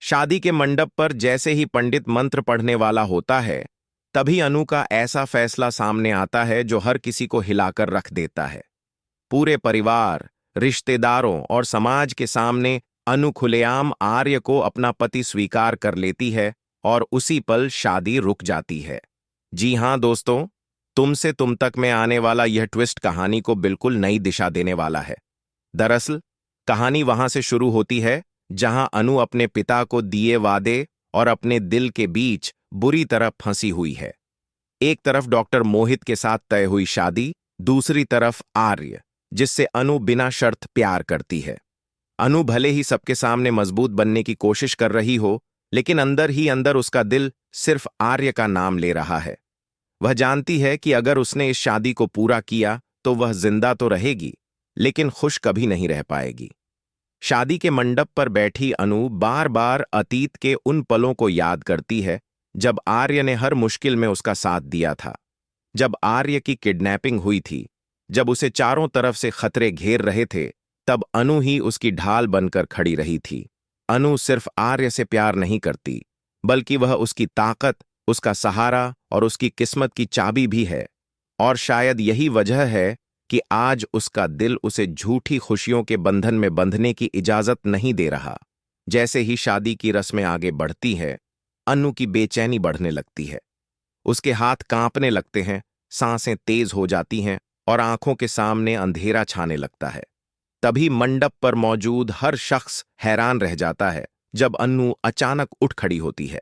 शादी के मंडप पर जैसे ही पंडित मंत्र पढ़ने वाला होता है, तभी अनु का ऐसा फैसला सामने आता है जो हर किसी को हिलाकर रख देता है। पूरे परिवार, रिश्तेदारों और समाज के सामने अनु खुलेआम आर्य को अपना पति स्वीकार कर लेती है और उसी पल शादी रुक जाती है। जी हां दोस्तों, तुमसे तुम तक में आने वाला यह ट्विस्ट कहानी को बिल्कुल नई दिशा देने वाला है। दरअसल कहानी वहां से शुरू होती है जहां अनु अपने पिता को दिए वादे और अपने दिल के बीच बुरी तरह फंसी हुई है। एक तरफ डॉक्टर मोहित के साथ तय हुई शादी, दूसरी तरफ आर्य, जिससे अनु बिना शर्त प्यार करती है। अनु भले ही सबके सामने मजबूत बनने की कोशिश कर रही हो, लेकिन अंदर ही अंदर उसका दिल सिर्फ आर्य का नाम ले रहा है। वह जानती है कि अगर उसने इस शादी को पूरा किया तो वह जिंदा तो रहेगी, लेकिन खुश कभी नहीं रह पाएगी। शादी के मंडप पर बैठी अनु बार बार अतीत के उन पलों को याद करती है जब आर्य ने हर मुश्किल में उसका साथ दिया था। जब आर्य की किडनैपिंग हुई थी, जब उसे चारों तरफ से खतरे घेर रहे थे, तब अनु ही उसकी ढाल बनकर खड़ी रही थी। अनु सिर्फ आर्य से प्यार नहीं करती, बल्कि वह उसकी ताकत, उसका सहारा और उसकी किस्मत की चाबी भी है। और शायद यही वजह है कि आज उसका दिल उसे झूठी खुशियों के बंधन में बंधने की इजाजत नहीं दे रहा। जैसे ही शादी की रस्में आगे बढ़ती हैं, अनु की बेचैनी बढ़ने लगती है। उसके हाथ कांपने लगते हैं, सांसें तेज हो जाती हैं और आंखों के सामने अंधेरा छाने लगता है। तभी मंडप पर मौजूद हर शख्स हैरान रह जाता है जब अनु अचानक उठ खड़ी होती है।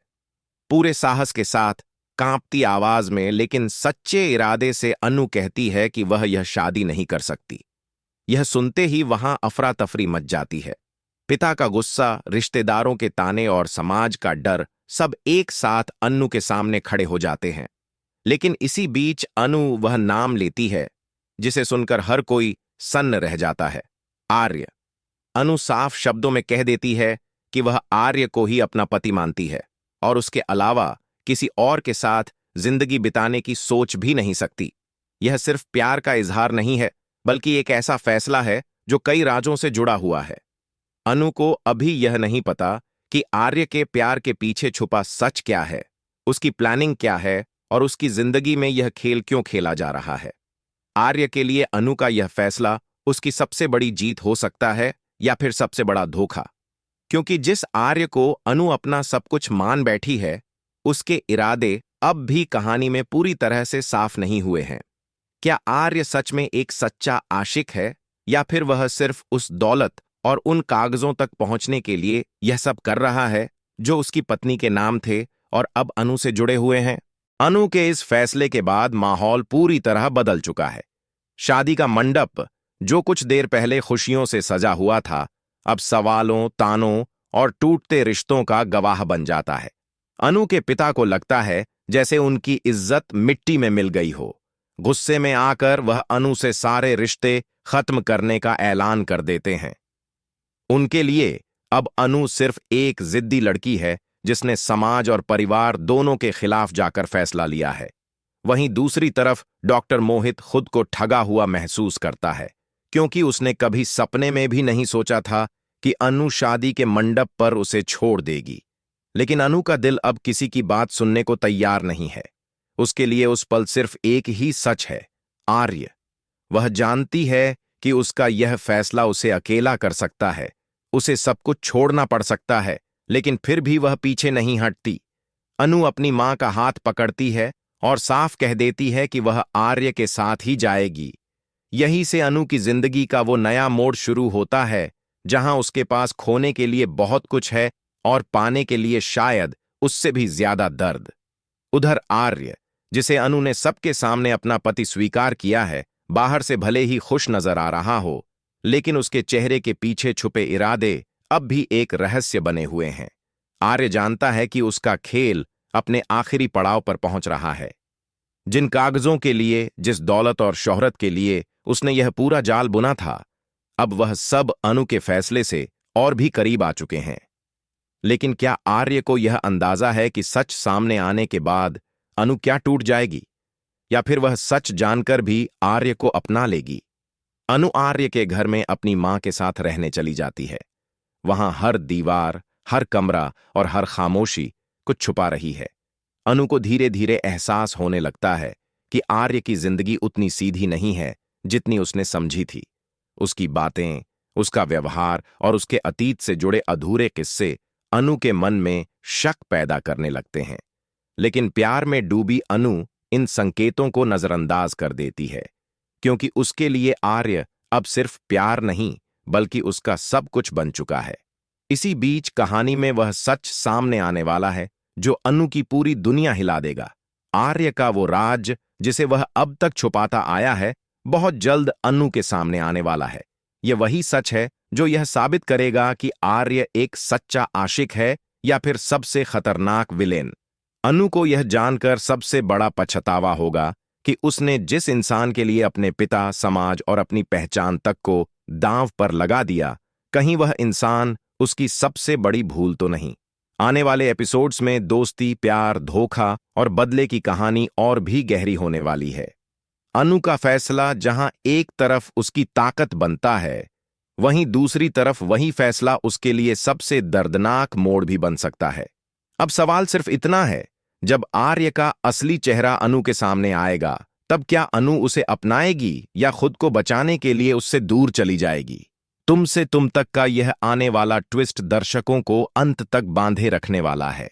पूरे साहस के साथ, कांपती आवाज में, लेकिन सच्चे इरादे से अनु कहती है कि वह यह शादी नहीं कर सकती। यह सुनते ही वहां अफरा तफरी मच जाती है। पिता का गुस्सा, रिश्तेदारों के ताने और समाज का डर सब एक साथ अनु के सामने खड़े हो जाते हैं। लेकिन इसी बीच अनु वह नाम लेती है जिसे सुनकर हर कोई सन्न रह जाता है, आर्य। अनु साफ शब्दों में कह देती है कि वह आर्य को ही अपना पति मानती है और उसके अलावा किसी और के साथ जिंदगी बिताने की सोच भी नहीं सकती। यह सिर्फ प्यार का इजहार नहीं है, बल्कि एक ऐसा फैसला है जो कई राजों से जुड़ा हुआ है। अनु को अभी यह नहीं पता कि आर्य के प्यार के पीछे छुपा सच क्या है, उसकी प्लानिंग क्या है और उसकी जिंदगी में यह खेल क्यों खेला जा रहा है। आर्य के लिए अनु का यह फैसला उसकी सबसे बड़ी जीत हो सकता है या फिर सबसे बड़ा धोखा, क्योंकि जिस आर्य को अनु अपना सब कुछ मान बैठी है, उसके इरादे अब भी कहानी में पूरी तरह से साफ नहीं हुए हैं। क्या आर्य सच में एक सच्चा आशिक है, या फिर वह सिर्फ उस दौलत और उन कागजों तक पहुंचने के लिए यह सब कर रहा है जो उसकी पत्नी के नाम थे और अब अनु से जुड़े हुए हैं? अनु के इस फैसले के बाद माहौल पूरी तरह बदल चुका है। शादी का मंडप, जो कुछ देर पहले खुशियों से सजा हुआ था, अब सवालों, तानों और टूटते रिश्तों का गवाह बन जाता है। अनु के पिता को लगता है जैसे उनकी इज्जत मिट्टी में मिल गई हो। गुस्से में आकर वह अनु से सारे रिश्ते खत्म करने का ऐलान कर देते हैं। उनके लिए अब अनु सिर्फ एक जिद्दी लड़की है जिसने समाज और परिवार दोनों के खिलाफ जाकर फैसला लिया है। वहीं दूसरी तरफ डॉक्टर मोहित खुद को ठगा हुआ महसूस करता है, क्योंकि उसने कभी सपने में भी नहीं सोचा था कि अनु शादी के मंडप पर उसे छोड़ देगी। लेकिन अनु का दिल अब किसी की बात सुनने को तैयार नहीं है। उसके लिए उस पल सिर्फ एक ही सच है, आर्य। वह जानती है कि उसका यह फैसला उसे अकेला कर सकता है, उसे सब कुछ छोड़ना पड़ सकता है, लेकिन फिर भी वह पीछे नहीं हटती। अनु अपनी मां का हाथ पकड़ती है और साफ कह देती है कि वह आर्य के साथ ही जाएगी। यहीं से अनु की जिंदगी का वो नया मोड़ शुरू होता है जहां उसके पास खोने के लिए बहुत कुछ है और पाने के लिए शायद उससे भी ज्यादा दर्द। उधर आर्य, जिसे अनु ने सबके सामने अपना पति स्वीकार किया है, बाहर से भले ही खुश नजर आ रहा हो, लेकिन उसके चेहरे के पीछे छुपे इरादे अब भी एक रहस्य बने हुए हैं। आर्य जानता है कि उसका खेल अपने आखिरी पड़ाव पर पहुंच रहा है। जिन कागजों के लिए, जिस दौलत और शोहरत के लिए उसने यह पूरा जाल बुना था, अब वह सब अनु के फैसले से और भी करीब आ चुके हैं। लेकिन क्या आर्य को यह अंदाजा है कि सच सामने आने के बाद अनु क्या टूट जाएगी, या फिर वह सच जानकर भी आर्य को अपना लेगी? अनु आर्य के घर में अपनी मां के साथ रहने चली जाती है। वहां हर दीवार, हर कमरा और हर खामोशी कुछ छुपा रही है। अनु को धीरे धीरे एहसास होने लगता है कि आर्य की जिंदगी उतनी सीधी नहीं है जितनी उसने समझी थी। उसकी बातें, उसका व्यवहार और उसके अतीत से जुड़े अधूरे किस्से अनु के मन में शक पैदा करने लगते हैं। लेकिन प्यार में डूबी अनु इन संकेतों को नजरअंदाज कर देती है, क्योंकि उसके लिए आर्य अब सिर्फ प्यार नहीं बल्कि उसका सब कुछ बन चुका है। इसी बीच कहानी में वह सच सामने आने वाला है जो अनु की पूरी दुनिया हिला देगा। आर्य का वो राज जिसे वह अब तक छुपाता आया है, बहुत जल्द अनु के सामने आने वाला है। यह वही सच है जो यह साबित करेगा कि आर्य एक सच्चा आशिक है या फिर सबसे खतरनाक विलेन। अनु को यह जानकर सबसे बड़ा पछतावा होगा कि उसने जिस इंसान के लिए अपने पिता, समाज और अपनी पहचान तक को दांव पर लगा दिया, कहीं वह इंसान उसकी सबसे बड़ी भूल तो नहीं। आने वाले एपिसोड्स में दोस्ती, प्यार, धोखा और बदले की कहानी और भी गहरी होने वाली है। अनु का फैसला जहां एक तरफ उसकी ताकत बनता है, वहीं दूसरी तरफ वही फैसला उसके लिए सबसे दर्दनाक मोड़ भी बन सकता है। अब सवाल सिर्फ इतना है, जब आर्य का असली चेहरा अनु के सामने आएगा, तब क्या अनु उसे अपनाएगी या खुद को बचाने के लिए उससे दूर चली जाएगी? तुम से तुम तक का यह आने वाला ट्विस्ट दर्शकों को अंत तक बांधे रखने वाला है।